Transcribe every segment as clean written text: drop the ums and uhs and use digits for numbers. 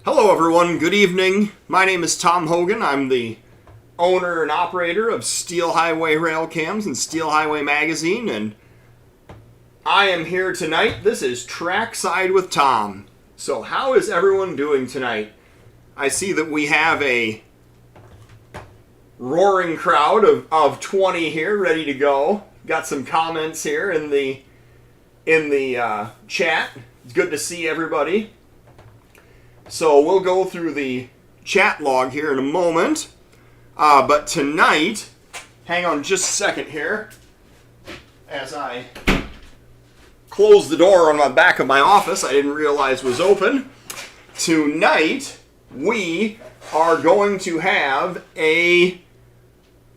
Hello everyone, good evening. My name is Tom Hogan. I'm the owner and operator of Steel Highway Railcams and Steel Highway Magazine, and I am here tonight. This is Trackside with Tom. So how is everyone doing tonight? I see that we have a roaring crowd of 20 here ready to go. Got some comments here in the chat. It's good to see everybody. So we'll go through the chat log here in a moment. But tonight, hang on just a second here, as I close the door on the back of my office I didn't realize was open. Tonight, we are going to have a,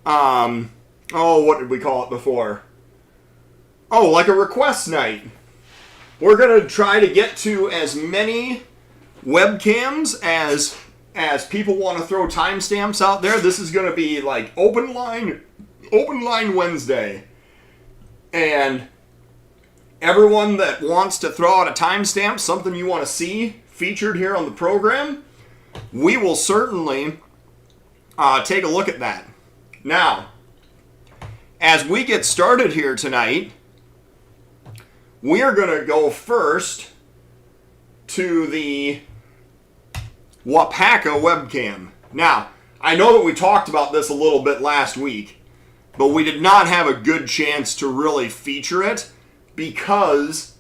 what did we call it before? Oh, like a request night. We're going to try to get to as many webcams as people want to throw timestamps out there. This is going to be like open line Wednesday. And everyone that wants to throw out a timestamp, something you want to see featured here on the program, we will certainly take a look at that. Now, as we get started here tonight, we are going to go first to the Waupaca webcam. Now, I know that we talked about this a little bit last week, but we did not have a good chance to really feature it because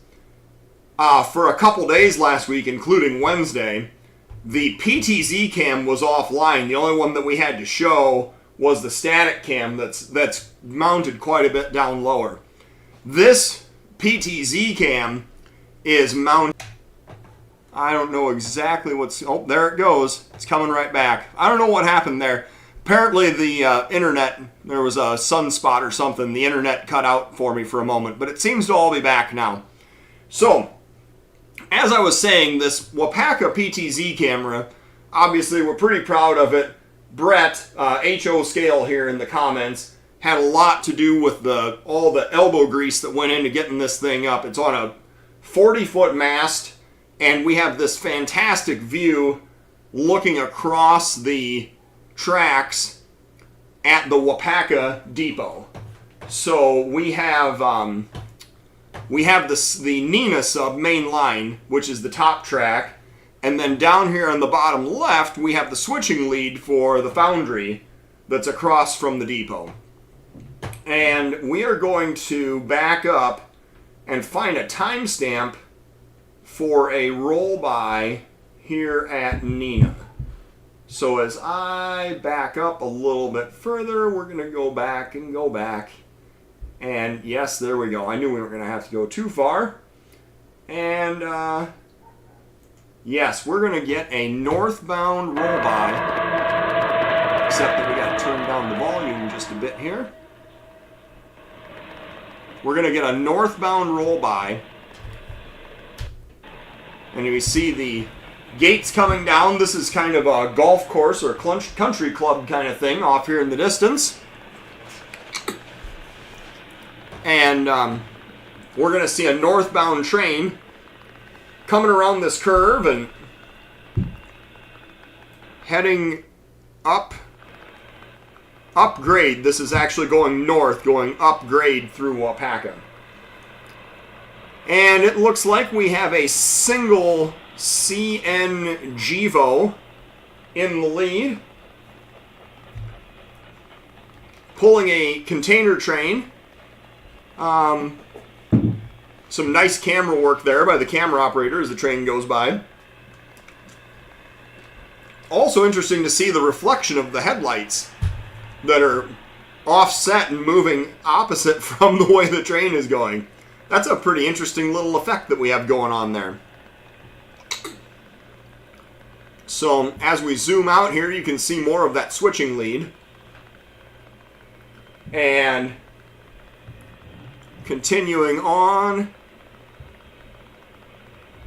for a couple days last week, including Wednesday, the PTZ cam was offline. The only one that we had to show was the static cam that's mounted quite a bit down lower. This PTZ cam is mounted. I don't know exactly what's... Oh, there it goes. It's coming right back. I don't know what happened there. Apparently the internet, there was a sunspot or something. The internet cut out for me for a moment, but it seems to all be back now. So, as I was saying, this Waupaca PTZ camera, obviously we're pretty proud of it. Brett, HO Scale here in the comments, had a lot to do with all the elbow grease that went into getting this thing up. It's on a 40-foot mast, and we have this fantastic view looking across the tracks at the Waupaca depot. So we have the Neenah sub main line, which is the top track, and then down here on the bottom left we have the switching lead for the foundry that's across from the depot. And we are going to back up and find a timestamp for a roll-by here at Neenah. So as I back up a little bit further, we're going to go back and go back. And yes, there we go. I knew we weren't going to have to go too far. And yes, we're going to get a northbound roll-by. Except that we got to turn down the volume just a bit here. We're going to get a northbound roll-by. And you see the gates coming down. This is kind of a golf course or country club kind of thing off here in the distance. And we're going to see a northbound train coming around this curve and heading upgrade. This is actually going north, going upgrade through Waupaca. And it looks like we have a single CN Gevo in the lead, pulling a container train. Some nice camera work there by the camera operator as the train goes by. Also interesting to see the reflection of the headlights that are offset and moving opposite from the way the train is going. That's a pretty interesting little effect that we have going on there. So as we zoom out here, you can see more of that switching lead. And continuing on,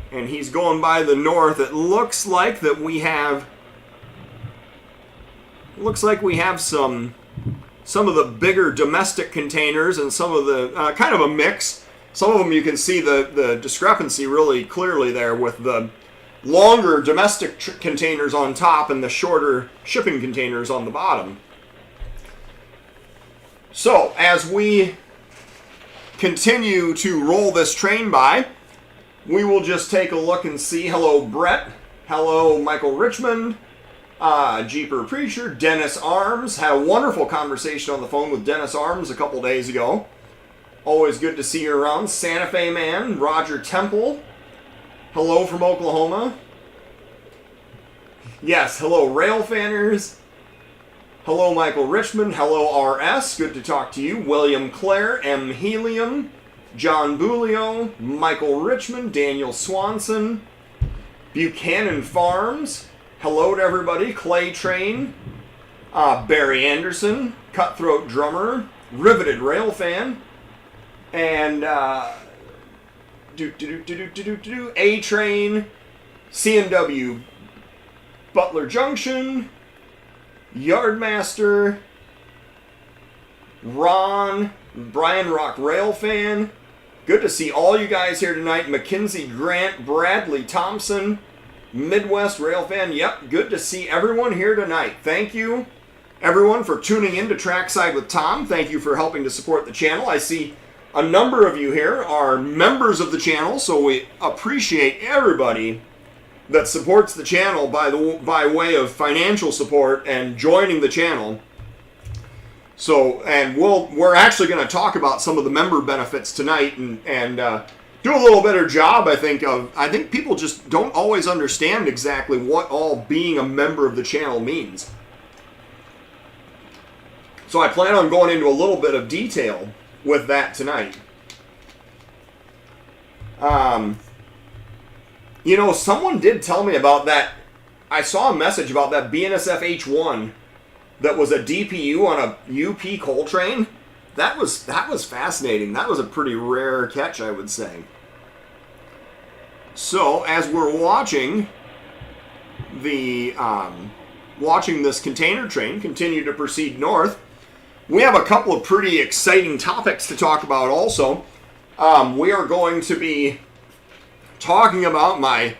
and he's going by the north. It looks like that we have some of the bigger domestic containers and some of the kind of a mix. Some of them you can see the discrepancy really clearly there with the longer domestic containers on top and the shorter shipping containers on the bottom. So, as we continue to roll this train by, we will just take a look and see. Hello, Brett. Hello, Michael Richmond. Jeeper Preacher. Dennis Arms. Had a wonderful conversation on the phone with Dennis Arms a couple days ago. Always good to see you around. Santa Fe Man. Roger Temple. Hello from Oklahoma. Yes, hello, Railfanners. Hello, Michael Richmond. Hello, RS. Good to talk to you. William Clare. M. Helium. John Bulio. Michael Richmond. Daniel Swanson. Buchanan Farms. Hello to everybody. Clay Train. Barry Anderson. Cutthroat Drummer. Riveted Railfan. And A-Train. CNW Butler Junction. Yardmaster. Ron. Brian Rock Railfan. Good to see all you guys here tonight. Mackenzie Grant. Bradley Thompson. Midwest Railfan. Yep, good to see everyone here tonight. Thank you, everyone, for tuning in to Trackside with Tom. Thank you for helping to support the channel. I see a number of you here are members of the channel, so we appreciate everybody that supports the channel by way of financial support and joining the channel. So, and we're actually going to talk about some of the member benefits tonight and do a little better job, I think people just don't always understand exactly what all being a member of the channel means. So I plan on going into a little bit of detail with that tonight. You know, someone did tell me about that. I saw a message about that BNSF H1 that was a DPU on a UP coal train. That was fascinating. That was a pretty rare catch, I would say. So, as we're watching watching this container train continue to proceed north, we have a couple of pretty exciting topics to talk about also. We are going to be talking about my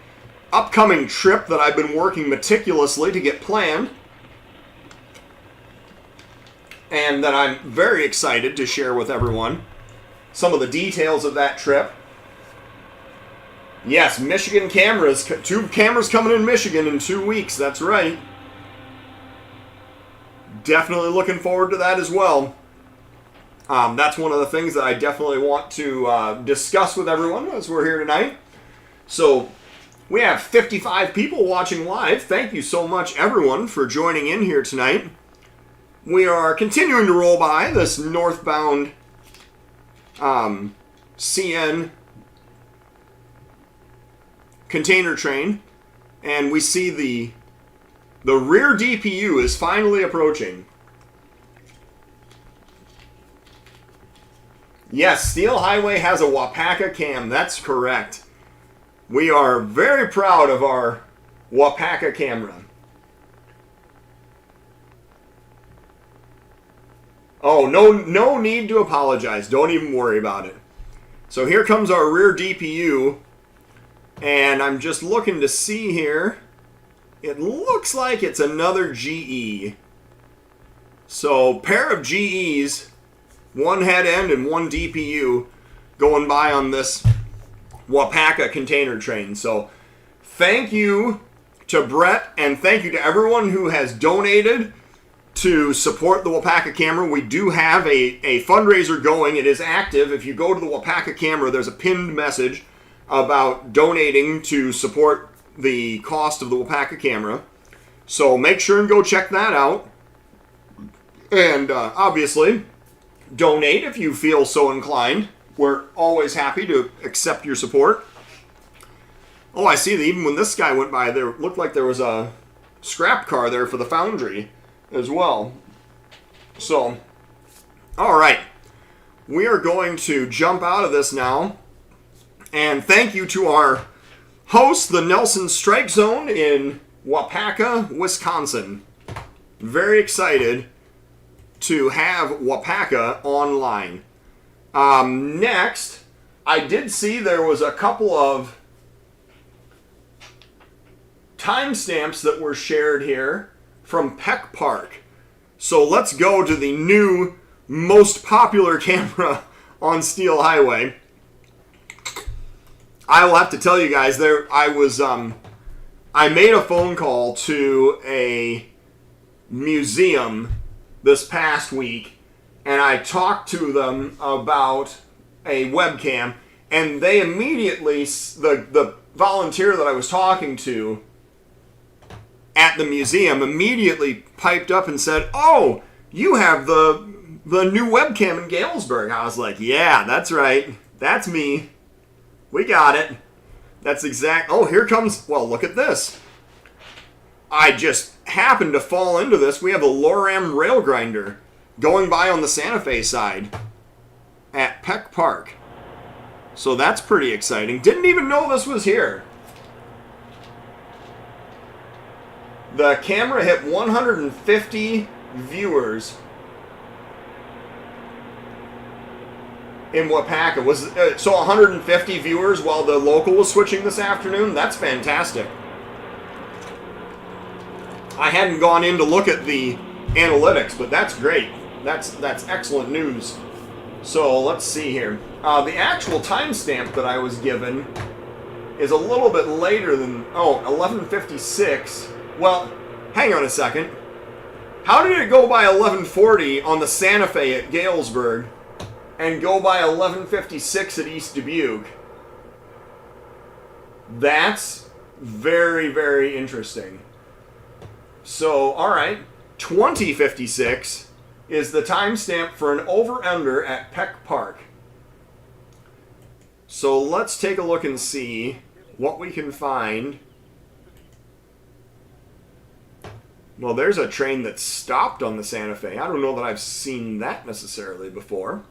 upcoming trip that I've been working meticulously to get planned, and that I'm very excited to share with everyone some of the details of that trip. Yes, Michigan cameras. 2 cameras coming in Michigan in 2 weeks. That's right. Definitely looking forward to that as well. That's one of the things that I definitely want to discuss with everyone as we're here tonight. So, we have 55 people watching live. Thank you so much, everyone, for joining in here tonight. We are continuing to roll by this northbound CN container train, and we see the rear DPU is finally approaching. Yes, Steel Highway has a Waupaca cam. That's correct. We are very proud of our Waupaca camera. Oh, no need to apologize. Don't even worry about it. So here comes our rear DPU. And I'm just looking to see here. It looks like it's another GE. So, pair of GEs, one head end and one DPU going by on this Waupaca container train. So, thank you to Brett and thank you to everyone who has donated to support the Waupaca camera. We do have a fundraiser going. It is active. If you go to the Waupaca camera, there's a pinned message about donating to support the cost of the Waupaca camera. So make sure and go check that out. And obviously, donate if you feel so inclined. We're always happy to accept your support. Oh, I see that even when this guy went by, there looked like there was a scrap car there for the foundry as well. So, all right. We are going to jump out of this now. And thank you to our host, the Nelson Strike Zone in Waupaca, Wisconsin. Very excited to have Waupaca online. Next, I did see there was a couple of timestamps that were shared here from Peck Park. So let's go to the new most popular camera on Steel Highway. I will have to tell you guys, I made a phone call to a museum this past week, and I talked to them about a webcam, and they immediately, the volunteer that I was talking to at the museum immediately piped up and said, "Oh, you have the new webcam in Galesburg." I was like, "Yeah, that's right. That's me. We got it." That's exact. Oh, here comes. Well, look at this. I just happened to fall into this. We have a Loram rail grinder going by on the Santa Fe side at Peck Park. So that's pretty exciting. Didn't even know this was here. The camera hit 150 viewers in Waupaca. So 150 viewers while the local was switching this afternoon? That's fantastic. I hadn't gone in to look at the analytics, but that's great. That's excellent news. So let's see here. The actual timestamp that I was given is a little bit later than, 11:56. Well, hang on a second. How did it go by 11:40 on the Santa Fe at Galesburg and go by 11:56 at East Dubuque? That's very, very interesting. So, all right, 20:56 is the timestamp for an over-under at Peck Park. So let's take a look and see what we can find. Well, there's a train that stopped on the Santa Fe. I don't know that I've seen that necessarily before.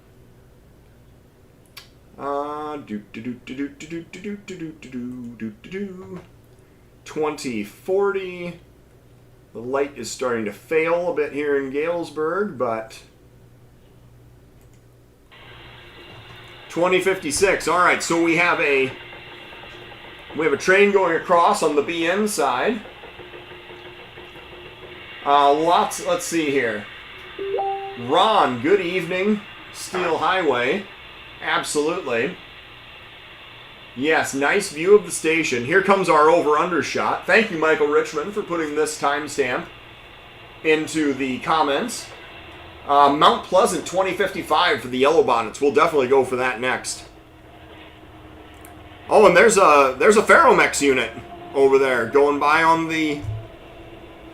2040. The light is starting to fail a bit here in Galesburg, but 2056. All right, so we have a train going across on the BN side. Let's see here. Ron, good evening. Steel Highway. Absolutely. Yes, nice view of the station. Here comes our over-under shot. Thank you, Michael Richmond, for putting this timestamp into the comments. Mount Pleasant 2055 for the Yellow Bonnets. We'll definitely go for that next. Oh, and there's a Ferromex unit over there going by on the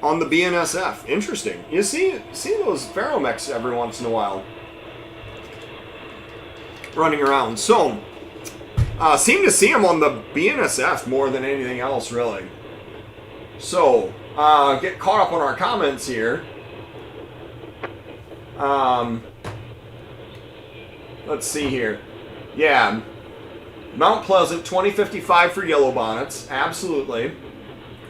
BNSF. Interesting. You see those Ferromex every once in a while running around. So, seem to see them on the BNSF more than anything else, really. So, get caught up on our comments here. Let's see here. Yeah, Mount Pleasant 2055 for Yellow Bonnets. Absolutely.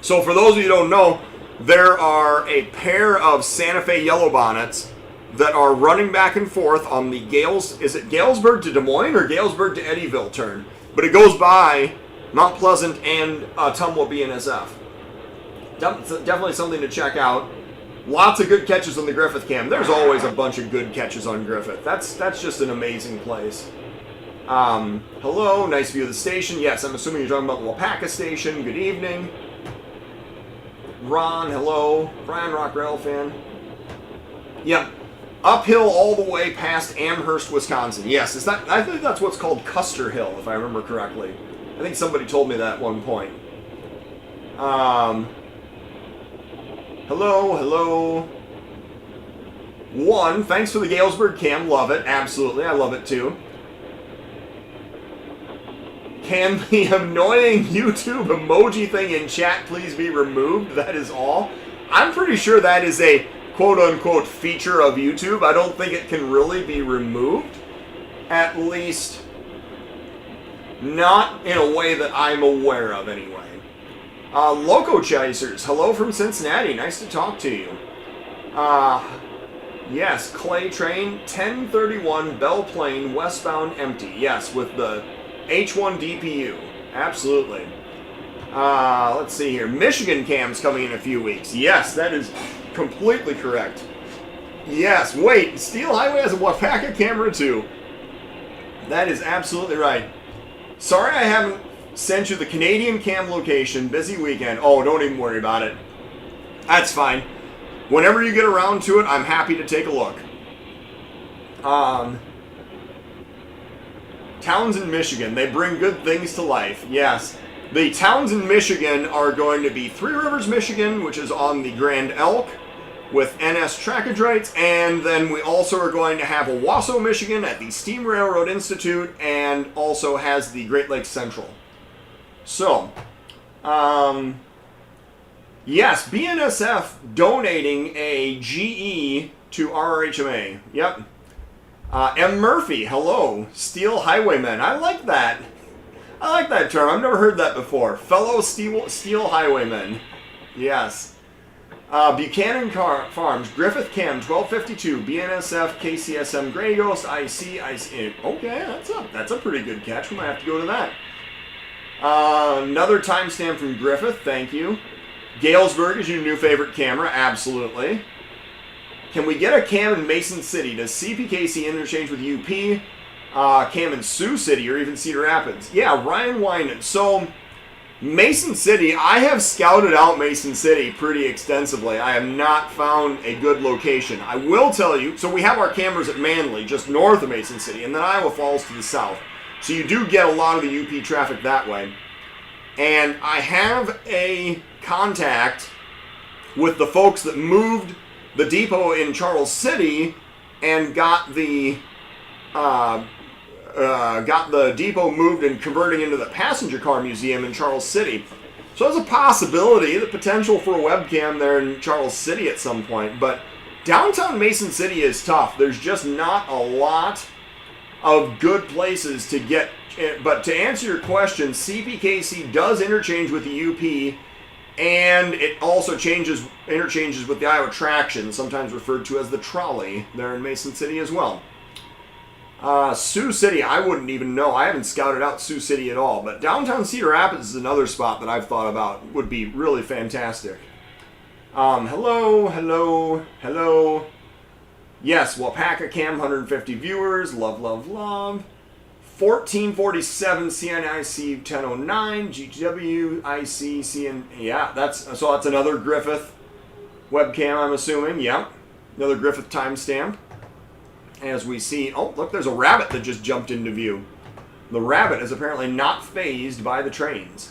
So, for those of you who don't know, there are a pair of Santa Fe Yellow Bonnets that are running back and forth on the is it Galesburg to Des Moines or Galesburg to Eddyville turn? But it goes by Mount Pleasant and Tumwa BNSF. Definitely something to check out. Lots of good catches on the Griffith cam. There's always a bunch of good catches on Griffith. That's just an amazing place. Hello, nice view of the station. Yes, I'm assuming you're talking about the Waupaca station. Good evening. Ron, hello. Brian Rock Railfan. Yep. Uphill all the way past Amherst, Wisconsin. Yes, I think that's what's called Custer Hill, if I remember correctly. I think somebody told me that at one point. Hello. One, thanks for the Galesburg cam. Love it. Absolutely. I love it too. Can the annoying YouTube emoji thing in chat please be removed? That is all. I'm pretty sure that is a quote-unquote feature of YouTube. I don't think it can really be removed. At least not in a way that I'm aware of anyway. Loco Chasers, hello from Cincinnati. Nice to talk to you. Yes, Clay Train, 1031 Belle Plaine, westbound empty. Yes, with the H1 DPU. Absolutely. Let's see here. Michigan cam's coming in a few weeks. Yes, that is completely correct. Yes, wait. Steel Highway has a Waupaca camera too. That is absolutely right. Sorry I haven't sent you the Canadian cam location. Busy weekend. Oh, don't even worry about it. That's fine. Whenever you get around to it, I'm happy to take a look. Towns in Michigan. They bring good things to life. Yes. The towns in Michigan are going to be Three Rivers, Michigan, which is on the Grand Elk with NS trackage rights. And then we also are going to have Owasso, Michigan at the Steam Railroad Institute and also has the Great Lakes Central. So, yes, BNSF donating a GE to RRHMA. Yep. M. Murphy, hello. Steel Highwaymen. I like that. I like that term. I've never heard that before. Fellow steel highwaymen. Yes. Buchanan Farms, Griffith Cam, 1252, BNSF, KCSM, Grey Ghost, IC. Okay, that's a pretty good catch. We might have to go to that. Another timestamp from Griffith, thank you. Galesburg is your new favorite camera, absolutely. Can we get a cam in Mason City? Does CPKC interchange with UP? Cam in Sioux City or even Cedar Rapids? Yeah, Ryan Winan. So, Mason City, I have scouted out Mason City pretty extensively. I have not found a good location. I will tell you, so we have our cameras at Manly, just north of Mason City, and then Iowa Falls to the south. So you do get a lot of the UP traffic that way. And I have a contact with the folks that moved the depot in Charles City and got the depot moved and converting into the passenger car museum in Charles City. So there's a possibility, the potential for a webcam there in Charles City at some point. But downtown Mason City is tough. There's just not a lot of good places to get. But to answer your question, CPKC does interchange with the UP, and it also interchanges with the Iowa Traction, sometimes referred to as the trolley, there in Mason City as well. Sioux City, I wouldn't even know. I haven't scouted out Sioux City at all. But downtown Cedar Rapids is another spot that I've thought about. Would be really fantastic. Hello. Yes, Waupaca Cam, 150 viewers. Love. 1447 CNIC 1009 GTW IC CN. Yeah, that's another Griffith webcam, I'm assuming. Yeah, another Griffith timestamp. As we see, oh, look, there's a rabbit that just jumped into view. The rabbit is apparently not phased by the trains.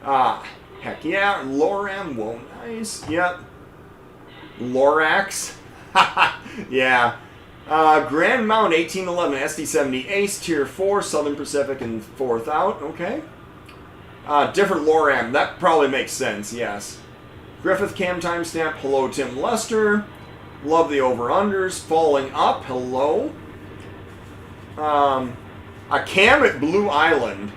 Heck yeah, Loram, whoa, nice, yep. Lorax, yeah. Grand Mound 1811, SD70 Ace, Tier 4, Southern Pacific, and 4th out, okay. Different Loram, that probably makes sense, yes. Griffith Cam timestamp, hello Tim Lester. Love the over-unders. Falling up. Hello. A cam at Blue Island.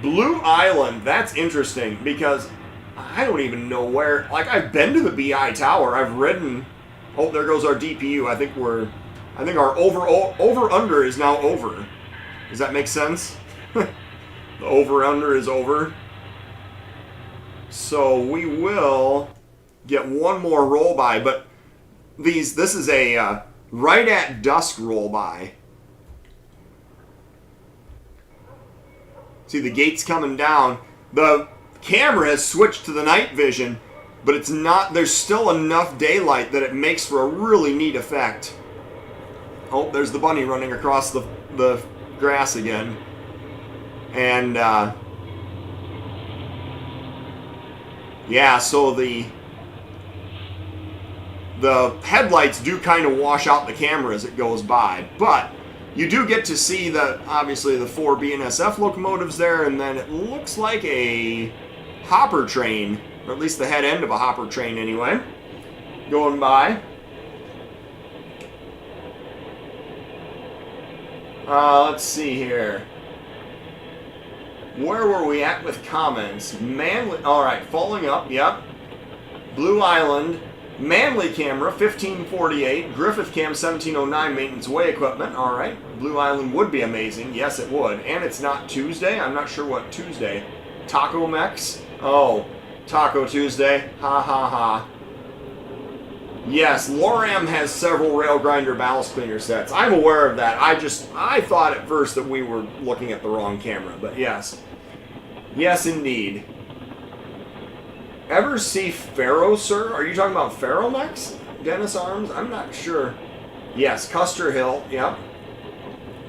Blue Island. That's interesting because I don't even know where. Like, I've been to the BI Tower. I've ridden. Oh, there goes our DPU. I think our over-under is now over. Does that make sense? The over-under is over. So we will get one more roll by, but this is a right at dusk roll by. See the gates coming down. The camera has switched to the night vision, but it's not. There's still enough daylight that it makes for a really neat effect. Oh, there's the bunny running across the grass again, and yeah. So the headlights do kind of wash out the camera as it goes by, but you do get to see obviously the 4 BNSF locomotives there, and then it looks like a hopper train, or at least the head end of a hopper train anyway, going by. Let's see here. Where were we at with comments? Manly, alright, falling up, yep. Blue Island. Manly camera, 1548. Griffith cam, 1709. Maintenance way equipment. All right. Blue Island would be amazing. Yes, it would. And it's not Tuesday. I'm not sure what Tuesday. Taco Mex? Oh, Taco Tuesday. Ha ha ha. Yes, Loram has several rail grinder ballast cleaner sets. I'm aware of that. I thought at first that we were looking at the wrong camera, but yes. Yes, indeed. Ever see Faro, sir? Are you talking about Ferromex? Dennis Arms? I'm not sure. Yes, Custer Hill. Yep.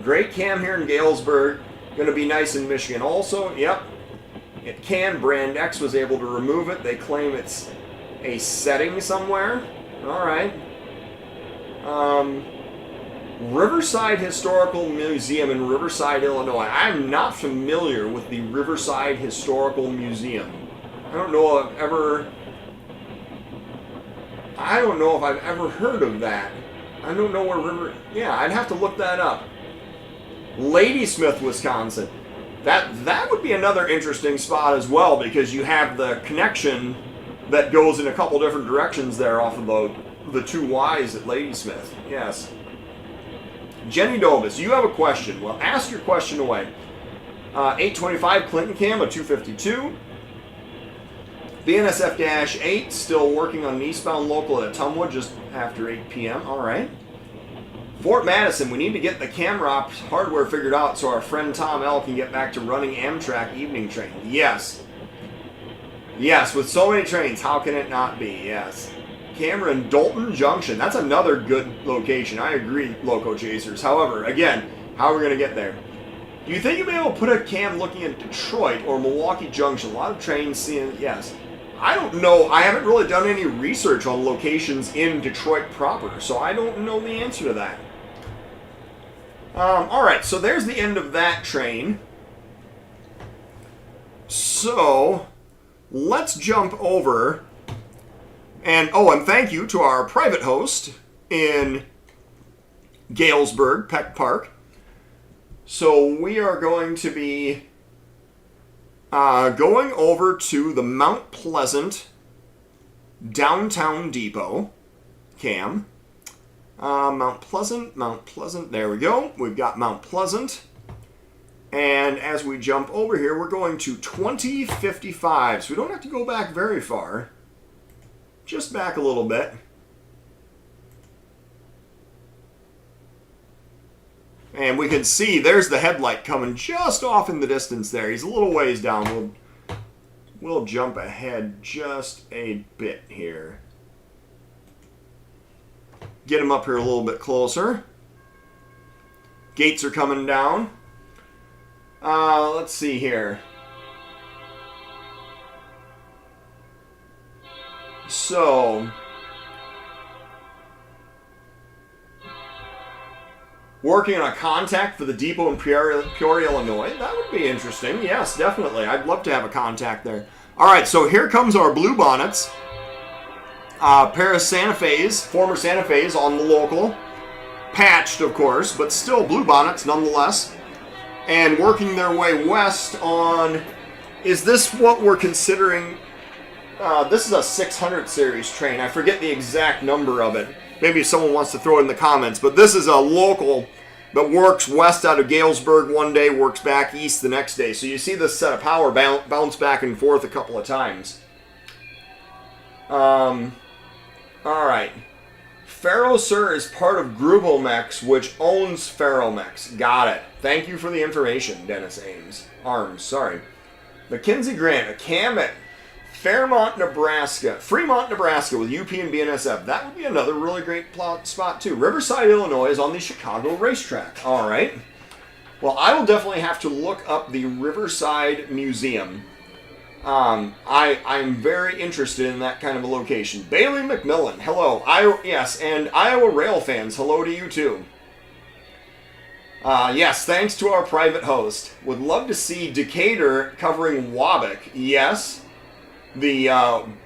Great cam here in Galesburg. Going to be nice in Michigan also. Yep. It can. Brand X was able to remove it. They claim it's a setting somewhere. All right. Riverside Historical Museum in Riverside, Illinois. I'm not familiar with the Riverside Historical Museum. I don't know if I've ever heard of that. I don't know where yeah, I'd have to look that up. Ladysmith, Wisconsin. That would be another interesting spot as well, because you have the connection that goes in a couple different directions there off of the two Ys at Ladysmith. Yes. Jenny Dovis, you have a question. Well, ask your question away. 825 Clinton Cam, a 252. BNSF-8, still working on an eastbound local at Tumwood just after 8 p.m. All right. Fort Madison, we need to get the camera hardware figured out so our friend Tom L can get back to running Amtrak evening train. Yes. Yes, with so many trains, how can it not be? Yes. Camera in Dalton Junction. That's another good location. I agree, Loco Chasers. However, again, how are we going to get there? Do you think you'll be able to put a cam looking at Detroit or Milwaukee Junction? A lot of trains seeing, yes. I don't know. I haven't really done any research on locations in Detroit proper, so I don't know the answer to that. All right, so there's the end of that train. So let's jump over. And thank you to our private host in Galesburg, Peck Park. So we are going to be going over to the Mount Pleasant Downtown Depot cam. Mount Pleasant, there we go. We've got Mount Pleasant. And as we jump over here, we're going to 2055. So we don't have to go back very far. Just back a little bit. And we can see there's the headlight coming just off in the distance there. He's a little ways down. We'll jump ahead just a bit here. Get him up here a little bit closer. Gates are coming down. Let's see here. So, working on a contact for the depot in Peoria, Illinois. That would be interesting. Yes, definitely. I'd love to have a contact there. All right, so here comes our blue bonnets. Pair of Santa Fe's, former Santa Fe's on the local. Patched, of course, but still blue bonnets nonetheless. And working their way west on, is this what we're considering? This is a 600 series train. I forget the exact number of it. Maybe someone wants to throw it in the comments. But this is a local that works west out of Galesburg one day, works back east the next day. So you see this set of power bounce back and forth a couple of times. All right. Faro, sir, is part of Grubomex, which owns Ferromex. Got it. Thank you for the information, Dennis Arms, sorry. Mackenzie Grant, a cam at Fremont, Nebraska with UP and BNSF. That would be another really great spot, too. Riverside, Illinois is on the Chicago racetrack. All right. Well, I will definitely have to look up the Riverside Museum. I'm very interested in that kind of a location. Bailey McMillan, hello. Yes, and Iowa Railfans, hello to you too. Yes, thanks to our private host. Would love to see Decatur covering Waupaca. Yes. The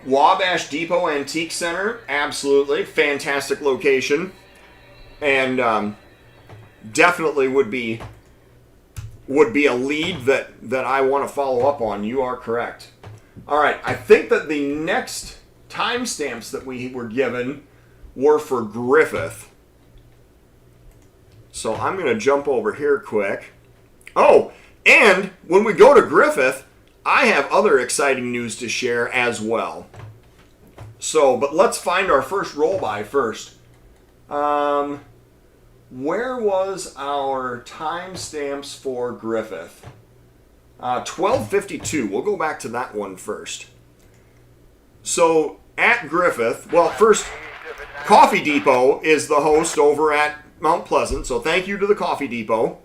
Wabash Depot Antique Center, absolutely. Fantastic location. And definitely would be a lead that I want to follow up on. You are correct. All right, I think that the next timestamps that we were given were for Griffith. So I'm going to jump over here quick. Oh, and when we go to Griffith, I have other exciting news to share as well. So, but let's find our first roll-by first. Where was our timestamps for Griffith? 12:52. We'll go back to that one first. So, at Griffith, well, first, Coffee Depot is the host over at Mount Pleasant. So, thank you to the Coffee Depot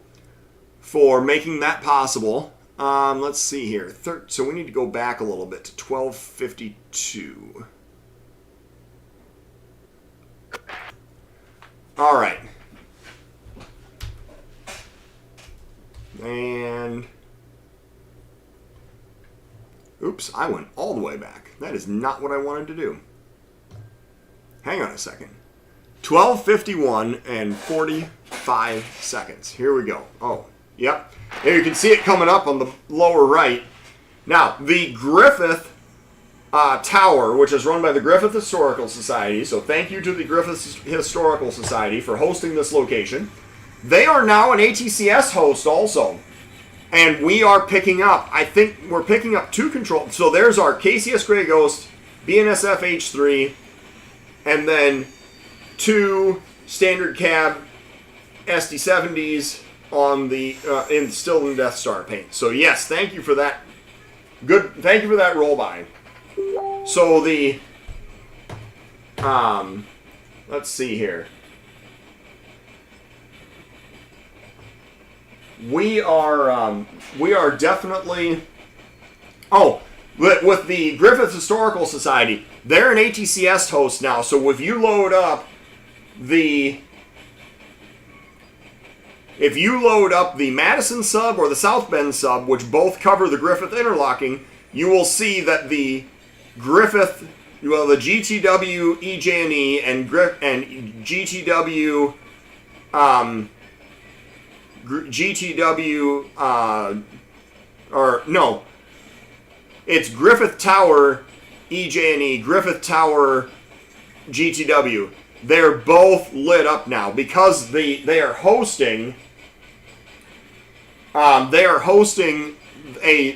for making that possible. Let's see here. So, we need to go back a little bit to 12:52. All right. And oops, I went all the way back. That is not what I wanted to do. Hang on a second. 12:51 and 45 seconds. Here we go. Oh, yep. There you can see it coming up on the lower right. Now, the Griffith Tower, which is run by the Griffith Historical Society, so thank you to the Griffith Historical Society for hosting this location. They are now an ATCS host also. And we are picking up, I think we're picking up 2 control. So there's our KCS Grey Ghost, BNSF H3, and then 2 standard cab SD70s on the still in Death Star paint. So yes, thank you for that. Good, thank you for that roll by. So the let's see here. We are definitely with the Griffith Historical Society, they're an ATCS host now. So if you load up the Madison sub or the South Bend sub, which both cover the Griffith interlocking, you will see that the Griffith, well, the GTW EJ&E and GTW it's Griffith Tower EJ&E, Griffith Tower GTW. They're both lit up now because they are hosting a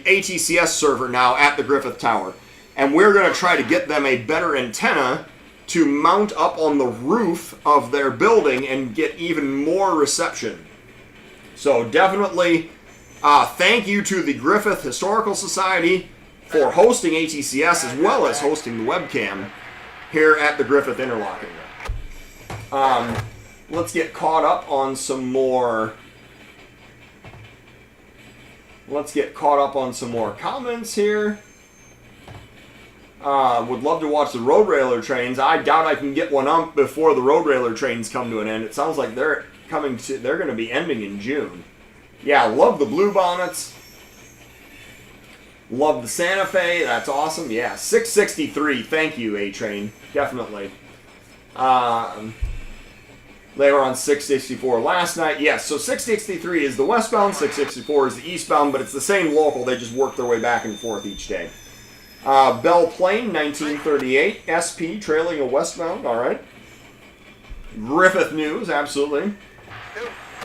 ATCS server now at the Griffith Tower. And we're going to try to get them a better antenna to mount up on the roof of their building and get even more reception. So definitely thank you to the Griffith Historical Society for hosting ATCS as well as hosting the webcam here at the Griffith interlocking. Let's get caught up on some more. Let's get caught up on some more comments here. Would love to watch the road railer trains. I doubt I can get one up before the road railer trains come to an end. It sounds like they're going to be ending in June. Yeah, love the blue bonnets. Love the Santa Fe. That's awesome. Yeah, 663. Thank you, A-Train. Definitely. They were on 664 last night. Yes, so 663 is the westbound, 664 is the eastbound, but it's the same local. They just work their way back and forth each day. Belle Plaine, 1938. SP trailing a westbound. All right. Griffith News, absolutely.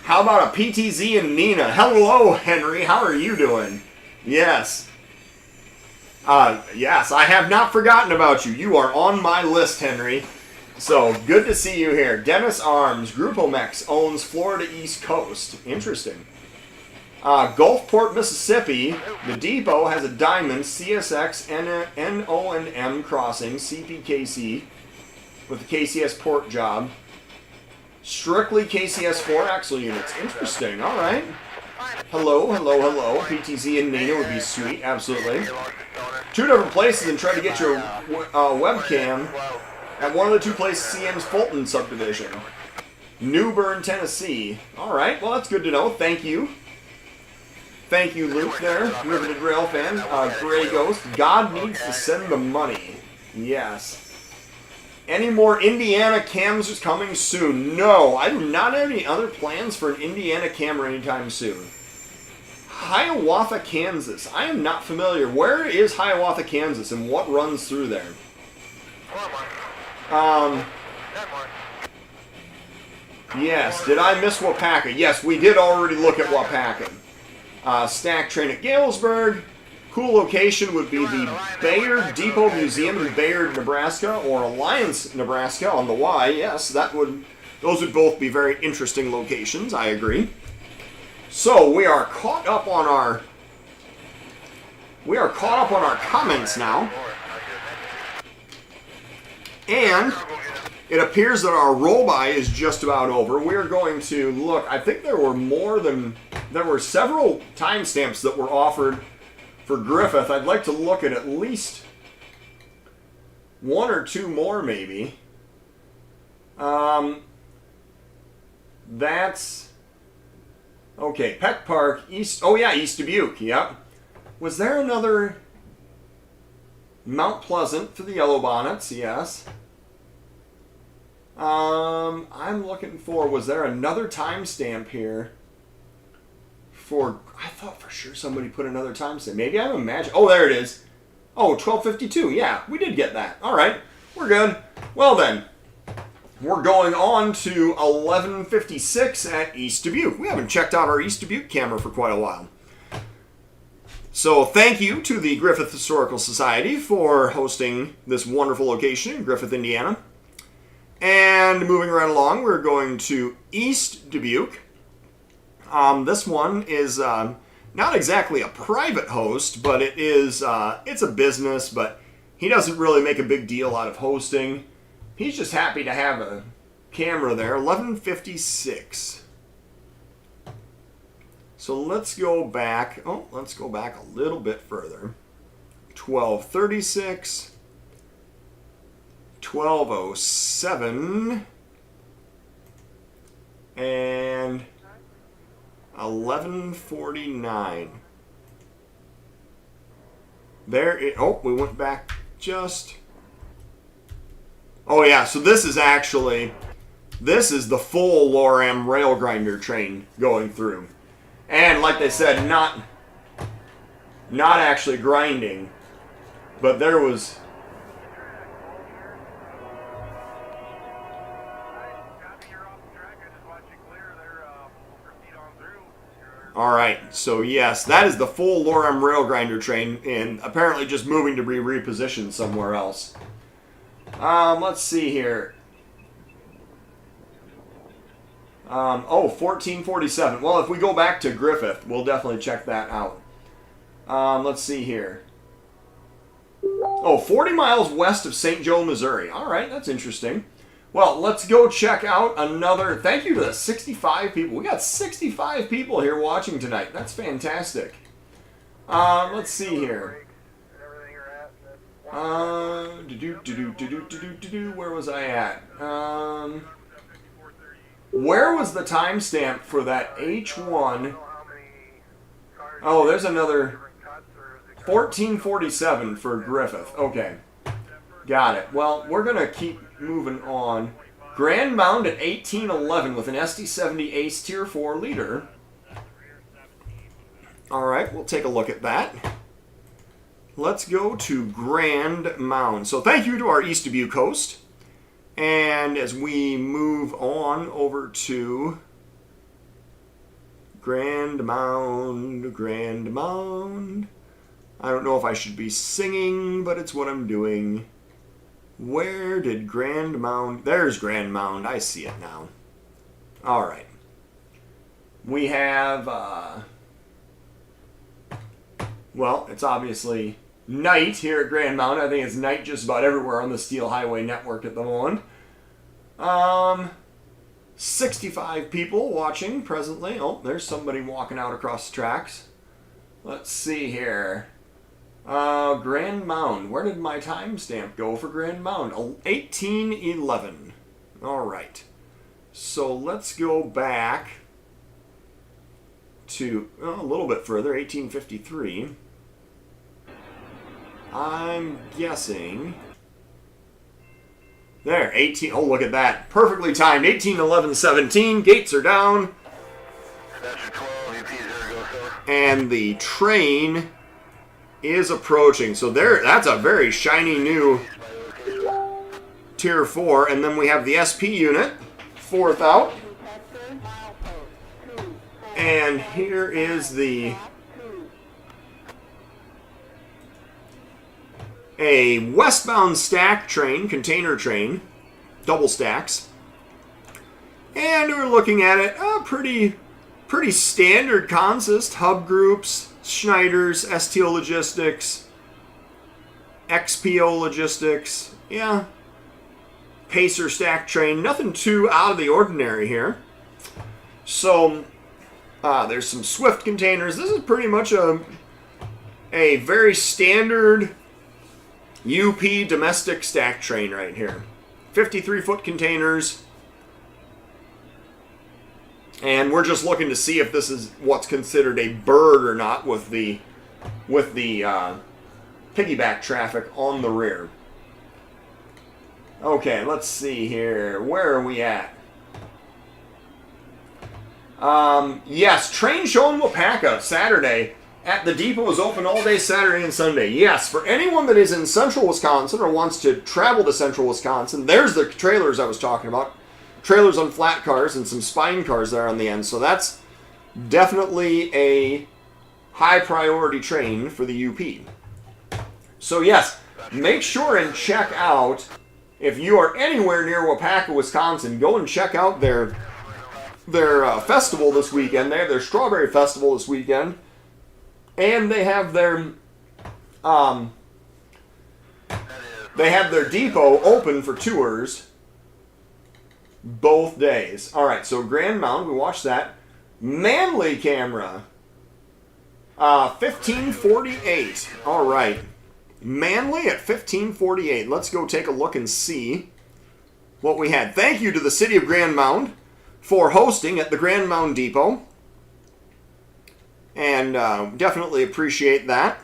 How about a PTZ and Nina? Hello, Henry. How are you doing? Yes. Yes, I have not forgotten about you. You are on my list, Henry. So, good to see you here. Dennis Arms, Grupomex owns Florida East Coast. Interesting. Gulfport, Mississippi. The depot has a Diamond CSX NONM crossing, CPKC, with the KCS port job. Strictly KCS 4 axle units. Interesting. All right. Hello, hello, hello. PTZ and Nina would be sweet. Absolutely. 2 different places and try to get your webcam at one of the 2 places CM's Fulton subdivision. New Bern, Tennessee. All right. Well, that's good to know. Thank you. Thank you, Luke there. Riveted Rail fan. Grey Ghost. God needs to send the money. Yes. Any more Indiana cams is coming soon? No, I do not have any other plans for an Indiana camera anytime soon. Hiawatha, Kansas. I am not familiar. Where is Hiawatha, Kansas, and what runs through there? Yes, did I miss Waupaca? Yes, we did already look at Waupaca. Stack train at Galesburg. Cool location would be the Bayard Depot Museum in Bayard, Nebraska, or Alliance, Nebraska on the Y. Yes, those would both be very interesting locations. I agree. So we are caught up on our comments now, and it appears that our roll-by is just about over. We're going to look. I think there were several timestamps that were offered for Griffith. I'd like to look at least one or two more, maybe. That's okay. Peck Park, East. Oh yeah, East Dubuque. Yep. Was there another Mount Pleasant for the Yellow Bonnets? Yes. I'm looking for. Was there another timestamp here? I thought for sure somebody put another timestamp. Maybe I'm imagining. Oh, there it is. Oh, 12:52. Yeah, we did get that. All right, we're good. Well then, we're going on to 11:56 at East Dubuque. We haven't checked out our East Dubuque camera for quite a while. So thank you to the Griffith Historical Society for hosting this wonderful location in Griffith, Indiana. And moving right along, we're going to East Dubuque. This one is not exactly a private host, but it's a business, but he doesn't really make a big deal out of hosting. He's just happy to have a camera there. 11:56. So let's go back. Oh, let's go back a little bit further. 12:36. 12:07. And 11:49. We went back just. Oh yeah, so this is the full Loram rail grinder train going through. And like they said, not actually grinding, but there was. All right, so yes, that is the full Loram rail grinder train, and apparently just moving to be repositioned somewhere else. Let's see here. 1447. Well, if we go back to Griffith, we'll definitely check that out. Let's see here. 40 miles west of St. Joe, Missouri. All right, that's interesting. Well, let's go check out another. Thank you to the 65 people. We got 65 people here watching tonight. That's fantastic. Let's see here. Where was I at? Where was the timestamp for that H1? Oh, there's another 1447 for Griffith. Okay. Got it. Well, we're going to keep moving on. Grand Mound at 1811 with an SD70 Ace Tier 4 leader. All right, we'll take a look at that. Let's go to Grand Mound. So thank you to our East Dubuque host. And as we move on over to Grand Mound. I don't know if I should be singing, but it's what I'm doing. Where did Grand Mound... There's Grand Mound. I see it now. All right. We have... well, it's obviously night here at Grand Mound. I think it's night just about everywhere on the Steel Highway Network at the moment. 65 people watching presently. Oh, there's somebody walking out across the tracks. Let's see here. Grand Mound. Where did my timestamp go for Grand Mound? 1811. All right. So let's go back to a little bit further, 1853. I'm guessing. There, 18. Oh, look at that. Perfectly timed. 1811-17. Gates are down. And the train is approaching. So that's a very shiny new Tier 4. And then we have the SP unit, fourth out. And here is the a westbound stack train, container train, double stacks. And we're looking at it, pretty standard consist, hub groups, Schneider's, STO Logistics, XPO Logistics, yeah. Pacer stack train, nothing too out of the ordinary here. So, there's some Swift containers. This is pretty much a very standard UP domestic stack train right here. 53-foot containers. And we're just looking to see if this is what's considered a bird or not with the piggyback traffic on the rear. Okay, let's see here. Where are we at? Yes, train show in Waupaca Saturday at the depot is open all day Saturday and Sunday. Yes, for anyone that is in central Wisconsin or wants to travel to central Wisconsin, there's the trailers I was talking about. Trailers on flat cars and some spine cars there on the end. So that's definitely a high priority train for the UP. So yes, make sure and check out, if you are anywhere near Waupaca, Wisconsin, go and check out their festival this weekend. They have their Strawberry Festival this weekend. And they have their depot open for tours both days. All right, so Grand Mound, we watched that. Manly camera, 1548. All right, Manly at 1548. Let's go take a look and see what we had. Thank you to the City of Grand Mound for hosting at the Grand Mound Depot. And definitely appreciate that.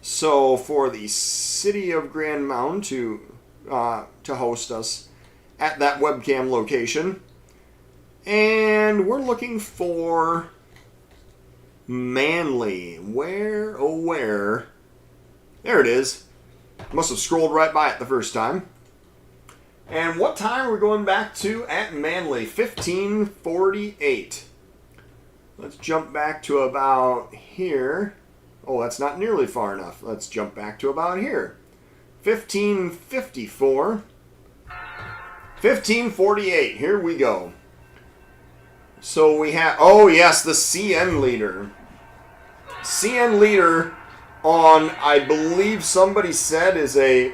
So for the City of Grand Mound to host us at that webcam location. And we're looking for Manly. Where, oh where? There it is. Must have scrolled right by it the first time. And what time are we going back to at Manly? 1548. Let's jump back to about here. Oh, that's not nearly far enough. Let's jump back to about here. 1554. 1548. Here we go. So we have, oh yes, the CN leader. CN leader on, I believe somebody said, is a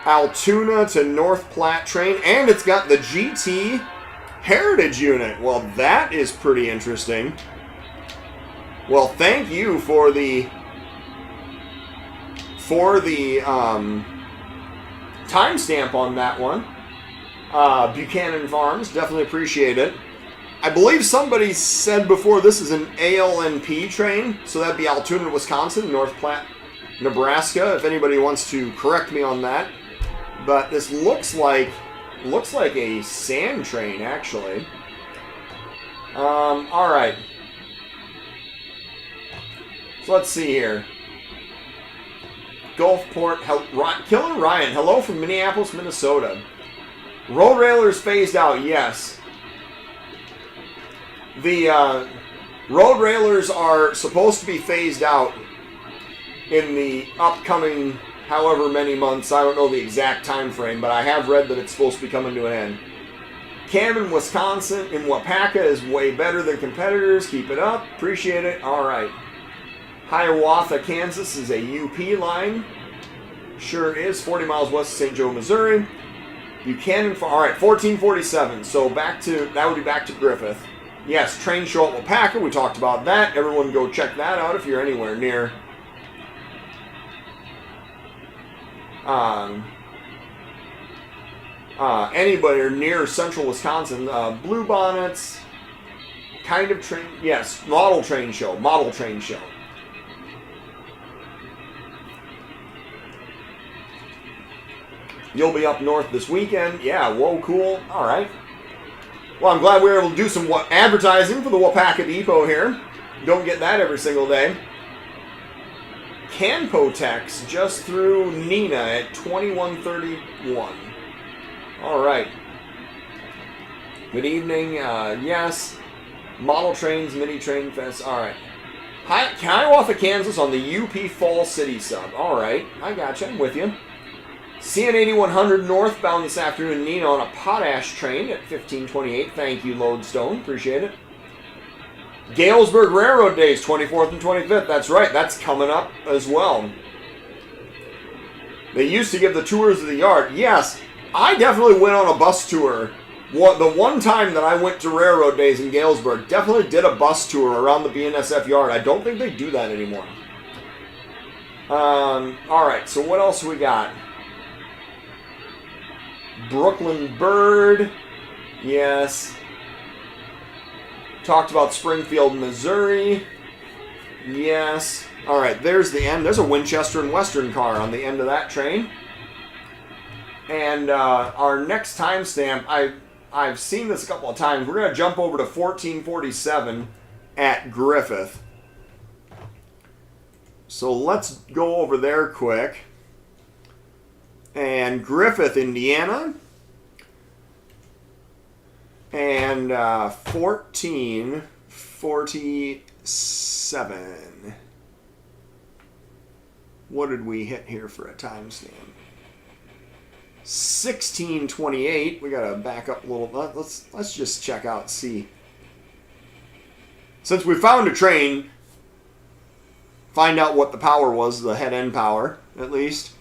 Altoona to North Platte train. And it's got the GT Heritage unit. Well, that is pretty interesting. Well, thank you for the timestamp on that one. Buchanan Farms, definitely appreciate it. I believe somebody said before this is an ALNP train, so that'd be Altoona, Wisconsin, North Platte, Nebraska, if anybody wants to correct me on that. But this looks like a sand train, actually. All right. So let's see here. Gulfport, Killer Ryan, hello from Minneapolis, Minnesota. Road railers phased out, yes. The road railers are supposed to be phased out in the upcoming however many months. I don't know the exact time frame, but I have read that it's supposed to be coming to an end. Camden, Wisconsin, in Waupaca is way better than competitors. Keep it up. Appreciate it. All right. Hiawatha, Kansas is a UP line. Sure is. 40 miles west of St. Joe, Missouri. Buchanan, all right, 1447. So that would be back to Griffith. Yes, train show at Waupaca. We talked about that. Everyone go check that out if you're anywhere near anybody near central Wisconsin. Blue Bonnets, kind of train, yes, model train show. You'll be up north this weekend. Yeah, whoa, cool. All right. Well, I'm glad we were able to do some advertising for the Waupaca Depot here. Don't get that every single day. Canpotex just through Neenah at 2131. All right. Good evening. Yes. Model trains, mini train fest. All right. Hiawatha, Kansas on the UP Fall City sub. All right, I gotcha. I'm with you. CN 8100 northbound this afternoon, Nina, on a potash train at 1528. Thank you, Lodestone. Appreciate it. Galesburg Railroad Days, 24th and 25th. That's right. That's coming up as well. They used to give the tours of the yard. Yes, I definitely went on a bus tour. The one time that I went to Railroad Days in Galesburg, definitely did a bus tour around the BNSF yard. I don't think they do that anymore. All right, so what else we got? Brooklyn Bird. Yes. Talked about Springfield, Missouri. Yes. All right, there's the end. There's a Winchester and Western car on the end of that train. And our next timestamp, I've seen this a couple of times. We're going to jump over to 1447 at Griffith. So let's go over there quick. And Griffith, Indiana. And 1447. What did we hit here for a timestamp? 1628. We gotta back up a little. Let's just check out, see. Since we found a train, find out what the power was, the head end power at least.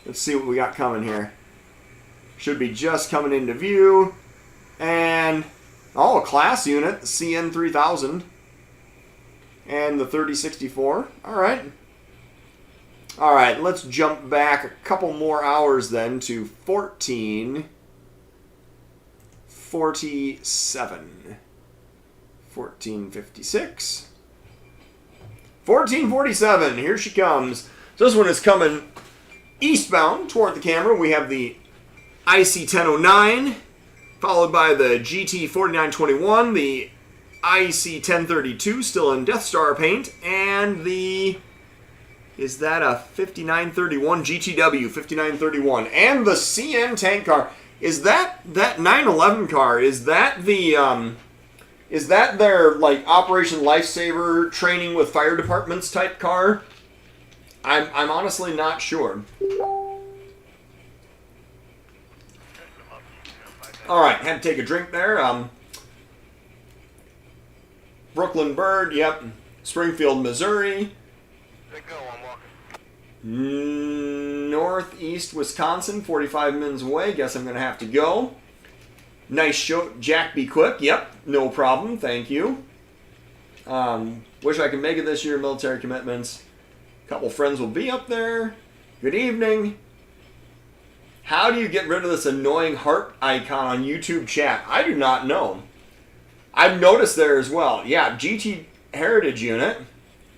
Let's see what we got coming here. Should be just coming into view. And, a class unit, the CN 3000. And the 3064. Alright. Alright, let's jump back a couple more hours then to 1447. 1456. 1447, here she comes. So this one is coming eastbound toward the camera. We have the IC 1009, followed by the GT 4921, the IC 1032, still in Death Star paint, and the, is that a 5931 GTW 5931, and the CN tank car. Is that 911 car? Is that the is that their like Operation Lifesaver training with fire departments type car? I'm honestly not sure. All right, had to take a drink there. Brooklyn Bird, yep. Springfield, Missouri. Northeast Wisconsin, 45 minutes away. Guess I'm going to have to go. Nice show. Jack Be Quick, yep. No problem, thank you. Wish I could make it this year, military commitments. A couple friends will be up there. Good evening. How do you get rid of this annoying heart icon on YouTube chat? I do not know. I've noticed there as well. Yeah, GT Heritage Unit.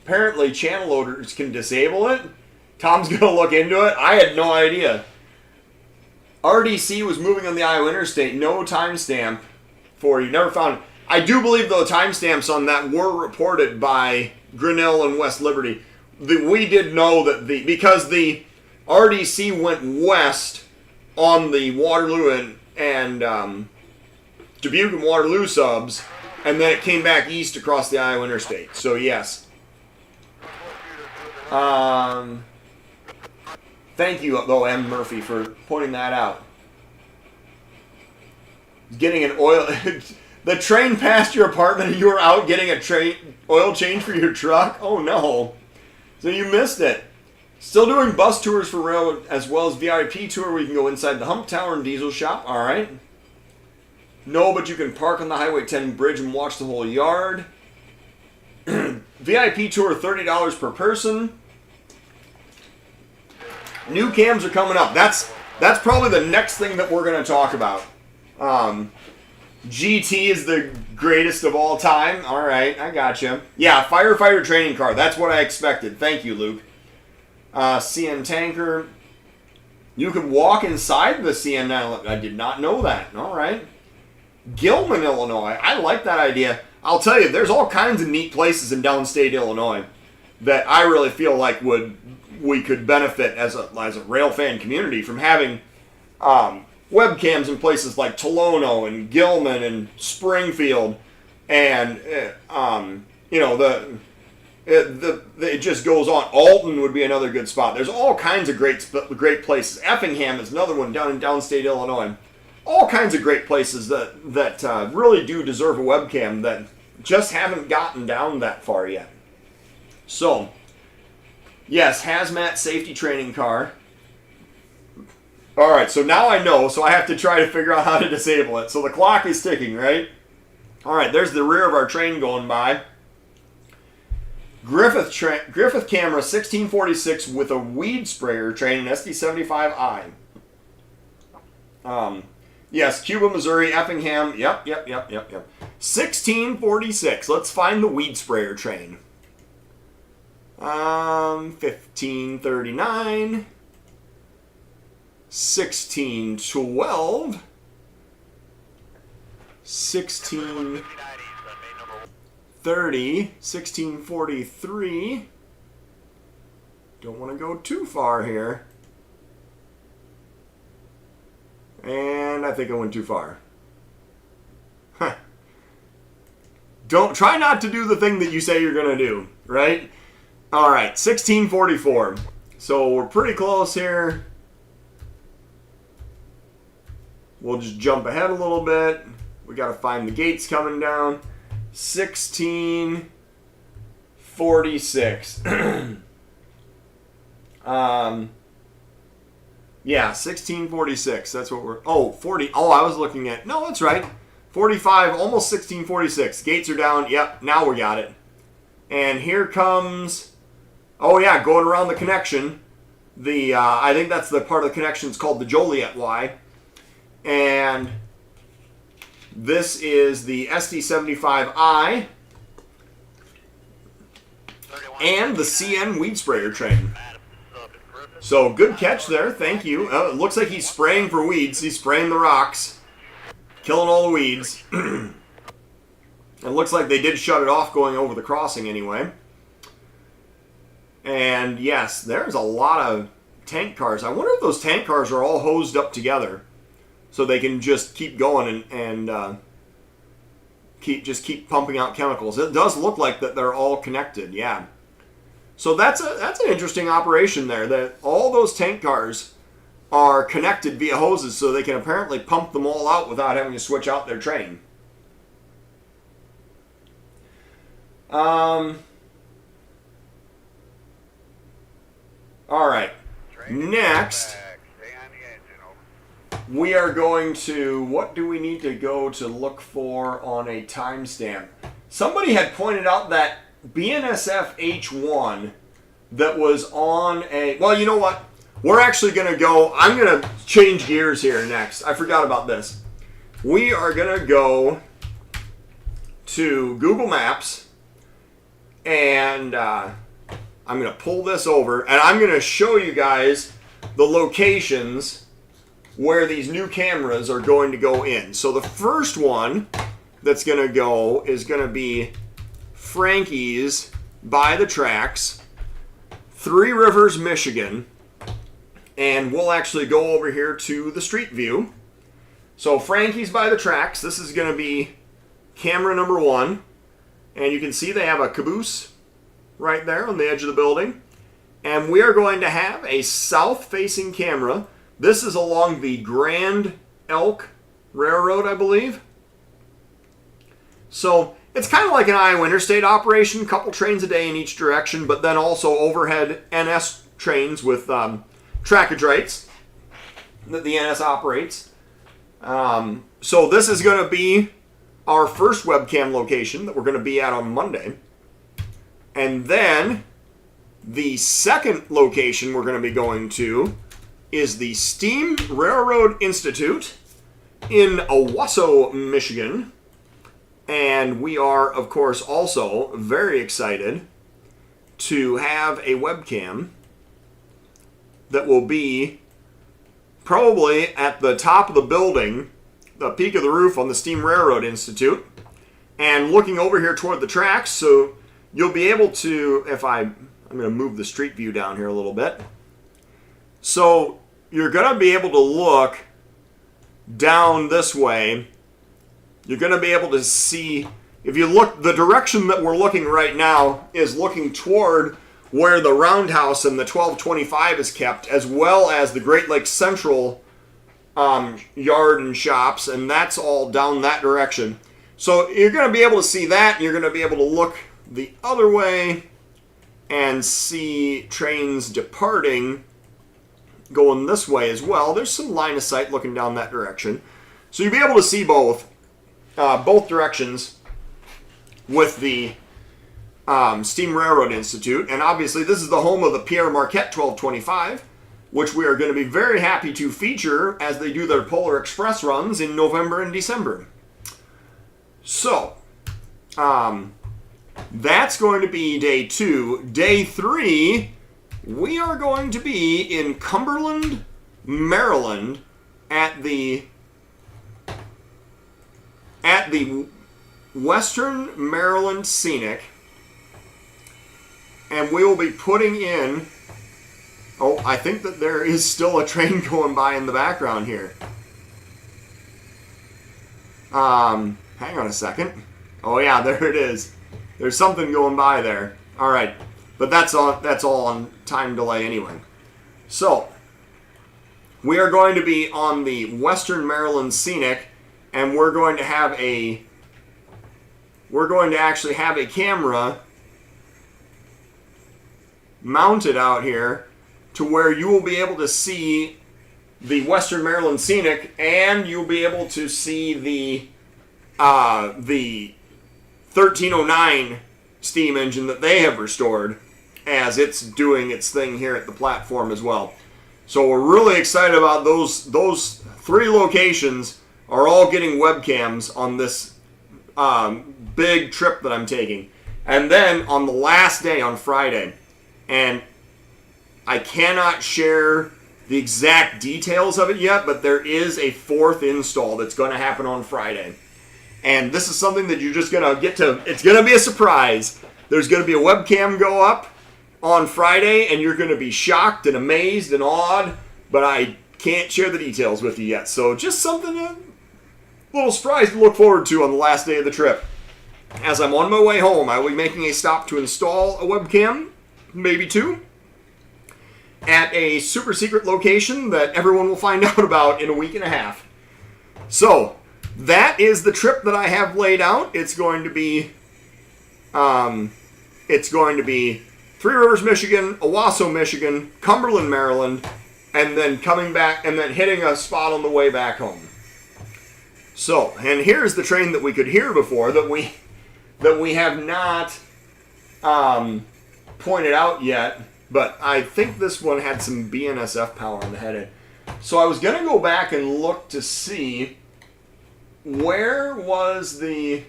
Apparently channel loaders can disable it. Tom's going to look into it. I had no idea. RDC was moving on the Iowa Interstate. No timestamp for you. Never found it. I do believe, though, timestamps on that were reported by Grinnell and West Liberty. We did know that because the RDC went west on the Waterloo and Dubuque and Waterloo subs, and then it came back east across the Iowa Interstate. So, yes. Thank you, though, M. Murphy, for pointing that out. Getting an oil... The train passed your apartment and you were out getting a oil change for your truck? Oh, no. So you missed it. Still doing bus tours for rail as well as VIP tour where you can go inside the Hump Tower and Diesel Shop. All right. No, but you can park on the Highway 10 bridge and watch the whole yard. VIP tour, $30 per person. New cams are coming up. That's probably the next thing that we're going to talk about. GT is the greatest of all time. All right, I gotcha. Yeah, firefighter training car. That's what I expected. Thank you, Luke. CN tanker. You can walk inside the CN 911. I did not know that. All right. Gilman, Illinois. I like that idea. I'll tell you, there's all kinds of neat places in downstate Illinois that I really feel like we could benefit as a rail fan community from having webcams in places like Tolono and Gilman and Springfield and It just goes on. Alton would be another good spot. There's all kinds of great places. Effingham is another one down in downstate Illinois. All kinds of great places that really do deserve a webcam that just haven't gotten down that far yet. So, yes, hazmat safety training car. All right, so now I know, so I have to try to figure out how to disable it. So the clock is ticking, right? All right, there's the rear of our train going by. Griffith camera 1646 with a weed sprayer train, an SD75i. Yes, Cuba, Missouri, Effingham. Yep. 1646. Let's find the weed sprayer train. 1539. 1612. 1630. 1643. Don't want to go too far here. And I think I went too far. Don't try not to do the thing that you say you're going to do, right? All right, 1644. So we're pretty close here. We'll just jump ahead a little bit. We got to find the gates coming down. 1646. Yeah, 1646. That's what we're... Oh, 40. Oh, I was looking at... No, that's right. 45, almost 1646. Gates are down. Yep, now we got it. And here comes... Oh, yeah, going around the connection. I think that's the part of the connection. It's called the Joliet Y. And this is the SD75i. And the CN weed sprayer train. So, good catch there. Thank you. It looks like he's spraying for weeds. He's spraying the rocks. Killing all the weeds. It looks like they did shut it off going over the crossing anyway. And, yes, there's a lot of tank cars. I wonder if those tank cars are all hosed up together so they can just keep going and keep pumping out chemicals. It does look like that they're all connected, yeah. So that's an interesting operation there, that all those tank cars are connected via hoses so they can apparently pump them all out without having to switch out their train. All right. Next, we are going to, what do we need to go to look for on a timestamp? Somebody had pointed out that BNSF H1 that was on a... Well, you know what? We're actually going to go... I'm going to change gears here next. I forgot about this. We are going to go to Google Maps, and I'm going to pull this over, and I'm going to show you guys the locations where these new cameras are going to go in. So the first one that's going to go is going to be Frankie's by the tracks, Three Rivers, Michigan, and we'll actually go over here to the street view. So Frankie's by the tracks, this is going to be camera number 1, and you can see they have a caboose right there on the edge of the building, and we are going to have a south-facing camera. This is along the Grand Elk Railroad, I believe. So it's kind of like an Iowa Interstate operation, a couple trains a day in each direction, but then also overhead NS trains with trackage that the NS operates. So this is going to be our first webcam location that we're going to be at on Monday. And then the second location we're going to be going to is the Steam Railroad Institute in Owasso, Michigan. And we are, of course, also very excited to have a webcam that will be probably at the top of the building, the peak of the roof on the Steam Railroad Institute, and looking over here toward the tracks. So you'll be able to, I'm going to move the street view down here a little bit. So you're going to be able to look down this way. You're going to be able to see, if you look, the direction that we're looking right now is looking toward where the Roundhouse and the 1225 is kept, as well as the Great Lakes Central yard and shops, and that's all down that direction. So you're going to be able to see that, and you're going to be able to look the other way and see trains departing going this way as well. There's some line of sight looking down that direction. So you'll be able to see both directions with the Steam Railroad Institute. And obviously this is the home of the Pierre Marquette 1225, which we are going to be very happy to feature as they do their Polar Express runs in November and December. So, that's going to be day 2. Day 3, we are going to be in Cumberland, Maryland at the Western Maryland Scenic, and we will be putting in, oh, I think that there is still a train going by in the background here. Hang on a second. Oh yeah, there it is. There's something going by there. All right, but that's all on time delay anyway. So we are going to be on the Western Maryland Scenic, and we're going to actually have a camera mounted out here to where you will be able to see the Western Maryland Scenic, and you'll be able to see the 1309 steam engine that they have restored as it's doing its thing here at the platform as well. So we're really excited about those 3 locations are all getting webcams on this big trip that I'm taking. And then on the last day, on Friday, and I cannot share the exact details of it yet, but there is a 4th install that's going to happen on Friday. And this is something that you're just going to get to, it's going to be a surprise. There's going to be a webcam go up on Friday, and you're going to be shocked and amazed and awed, but I can't share the details with you yet. So just something, a little surprise to look forward to on the last day of the trip. As I'm on my way home, I will be making a stop to install a webcam, maybe 2, at a super secret location that everyone will find out about in a week and a half. So that is the trip that I have laid out. It's going to be Three Rivers, Michigan, Owasso, Michigan, Cumberland, Maryland, and then coming back and then hitting a spot on the way back home. So, and here's the train that we could hear before that we have not pointed out yet, but I think this one had some BNSF power on the head end. So I was going to go back and look to see where was the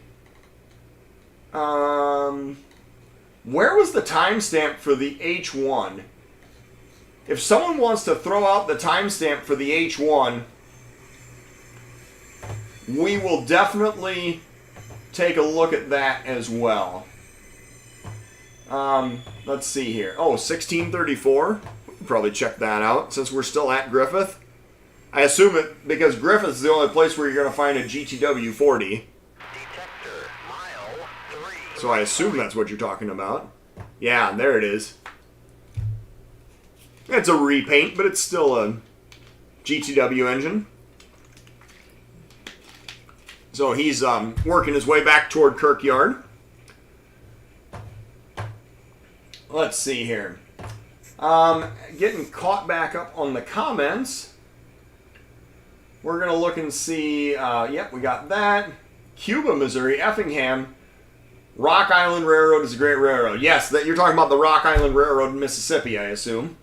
timestamp for the H1. If someone wants to throw out the timestamp for the H1, we will definitely take a look at that as well. Let's see here. Oh, 1634. We can probably check that out since we're still at Griffith. I assume it because Griffith is the only place where you're going to find a GTW 40. So I assume that's what you're talking about. Yeah, there it is. It's a repaint, but it's still a GTW engine. So he's working his way back toward Kirkyard. Let's see here. Getting caught back up on the comments. We're going to look and see. Yep, we got that. Cuba, Missouri, Effingham. Rock Island Railroad is a great railroad. Yes, that you're talking about the Rock Island Railroad in Mississippi, I assume.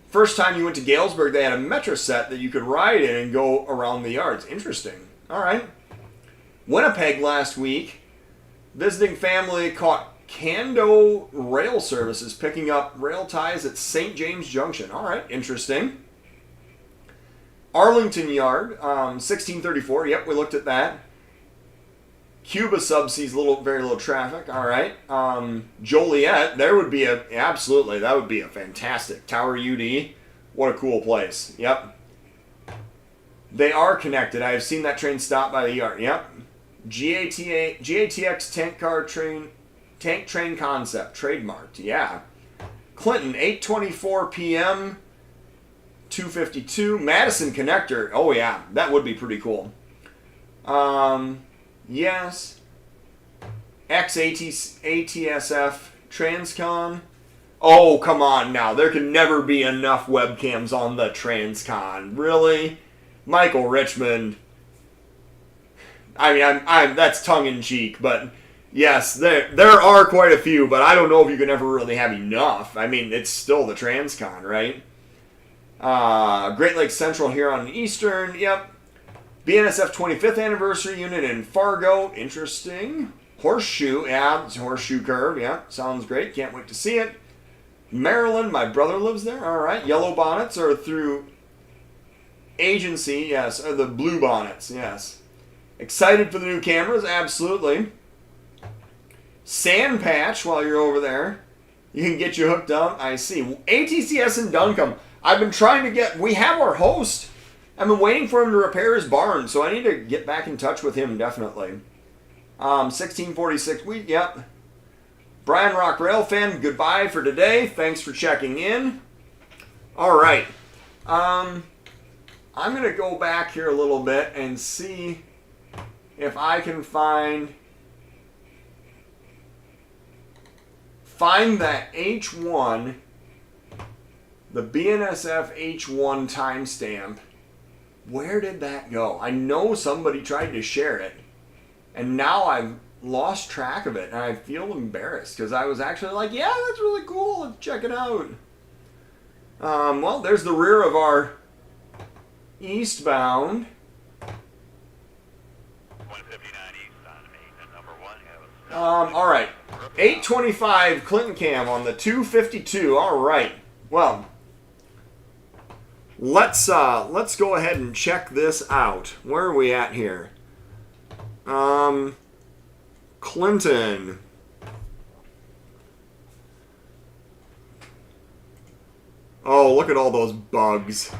First time you went to Galesburg, they had a metro set that you could ride in and go around the yards. Interesting. All right. Winnipeg last week. Visiting family caught Cando Rail Services picking up rail ties at St. James Junction. All right, interesting. Arlington Yard, 1634. Yep, we looked at that. Cuba subsees very little traffic. All right. Joliet, there would be absolutely, that would be a fantastic. Tower UD, what a cool place. Yep. They are connected. I have seen that train stop by the yard. Yep. GATX tank train concept, trademarked. Yeah. Clinton, 8:24 p.m. 252. Madison connector. Oh yeah, that would be pretty cool. Yes. ATSF Transcon. Oh, come on now. There can never be enough webcams on the Transcon. Really? Michael Richmond. I mean, I'm that's tongue-in-cheek, but yes, there are quite a few, but I don't know if you can ever really have enough. I mean, it's still the Transcon, right? Great Lakes Central Huron and Eastern, yep. BNSF 25th Anniversary Unit in Fargo, interesting. Horseshoe, yeah, it's Horseshoe Curve, yeah, sounds great, can't wait to see it. Maryland, my brother lives there, all right. Yellow Bonnets are through agency, yes, or the Blue Bonnets, yes. Excited for the new cameras, absolutely. Sand Patch, while you're over there, you can get you hooked up, I see. ATCS in Duncombe, I've been trying to get, we have our host. I've been waiting for him to repair his barn, so I need to get back in touch with him, definitely. 1646 wheat, yep. Brian Rock Railfan, goodbye for today. Thanks for checking in. All right. I'm going to go back here a little bit and see if I can find that H1, the BNSF H1 timestamp. Where did that go? I know somebody tried to share it, and now I've lost track of it, and I feel embarrassed because I was actually like, yeah, that's really cool, let's check it out. Well, there's the rear of our eastbound. 159 east on me, number 1 all right, 825 Clinton cam on the 252. All right, well, let's go ahead and check this out. Where are we at here? Clinton. Oh, look at all those bugs.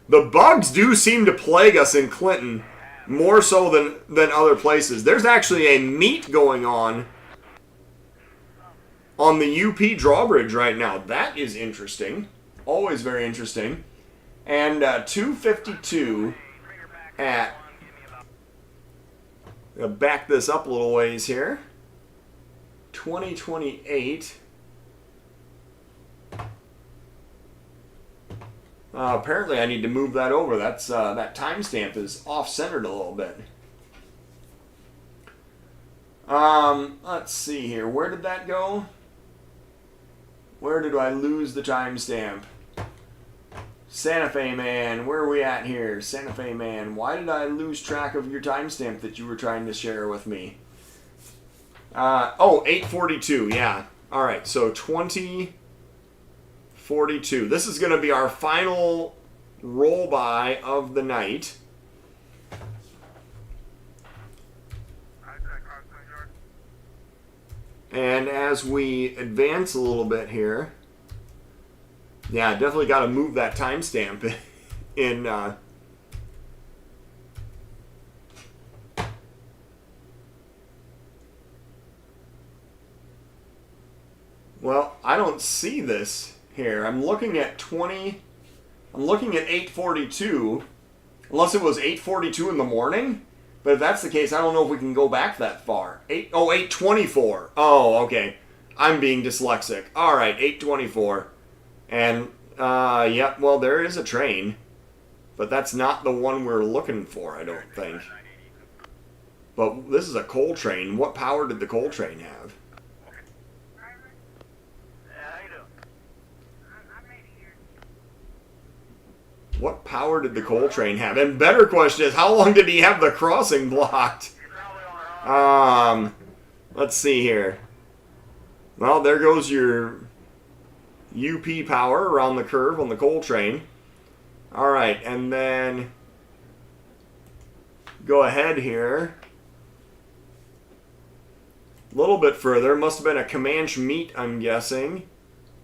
The bugs do seem to plague us in Clinton more so than other places. There's actually a meet going on the UP drawbridge right now. That is interesting. Always very interesting. And 252 at... I'll back this up a little ways here. 2028. Apparently I need to move that over. That's that timestamp is off-centered a little bit. Let's see here. Where did that go? Where did I lose the timestamp? Santa Fe man, where are we at here? Santa Fe man, why did I lose track of your timestamp that you were trying to share with me? 842, yeah. All right, so 2042. This is going to be our final roll by of the night. And as we advance a little bit here, yeah, definitely got to move that timestamp in. Well, I don't see this here. I'm looking at 842, unless it was 842 in the morning. But if that's the case, I don't know if we can go back that far. 824. Oh, okay. I'm being dyslexic. All right, 824. And, yeah, well, there is a train. But that's not the one we're looking for, I don't think. But this is a coal train. What power did the coal train have? What power did the coal train have? And better question is, how long did he have the crossing blocked? Let's see here. Well, there goes your UP power around the curve on the coal train. All right, and then go ahead here. A little bit further. Must have been a Comanche meet, I'm guessing.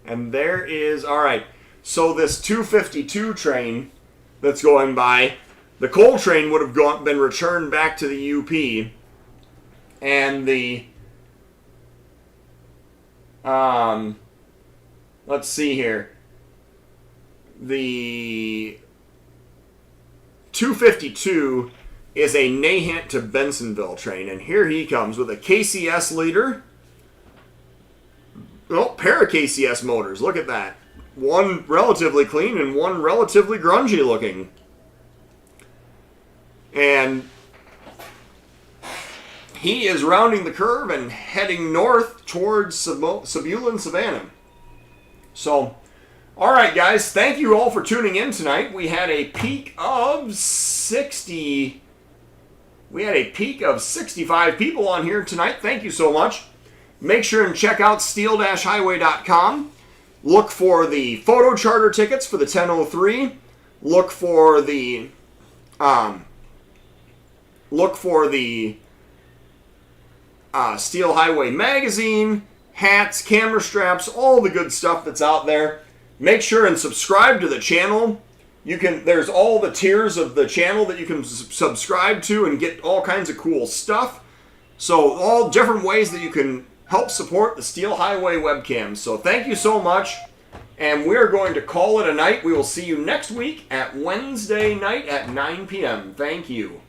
And there is, all right. So this 252 train that's going by, the coal train would have been returned back to the UP, and the let's see here, the 252 is a Nahant to Bensonville train, and here he comes with a KCS leader. Oh, pair of KCS motors. Look at that. One relatively clean and one relatively grungy looking. And he is rounding the curve and heading north towards Sebula and Savannah. So, all right, guys. Thank you all for tuning in tonight. We had a peak of 60. We had a peak of 65 people on here tonight. Thank you so much. Make sure and check out steel-highway.com. Look for the photo charter tickets for the 1003. Look for the Steel Highway magazine, hats, camera straps, all the good stuff that's out there. Make sure and subscribe to the channel. There's all the tiers of the channel that you can subscribe to and get all kinds of cool stuff. So all different ways that you can help support the Steel Highway webcams. So thank you so much, and we're going to call it a night. We will see you next week at Wednesday night at 9 p.m. Thank you.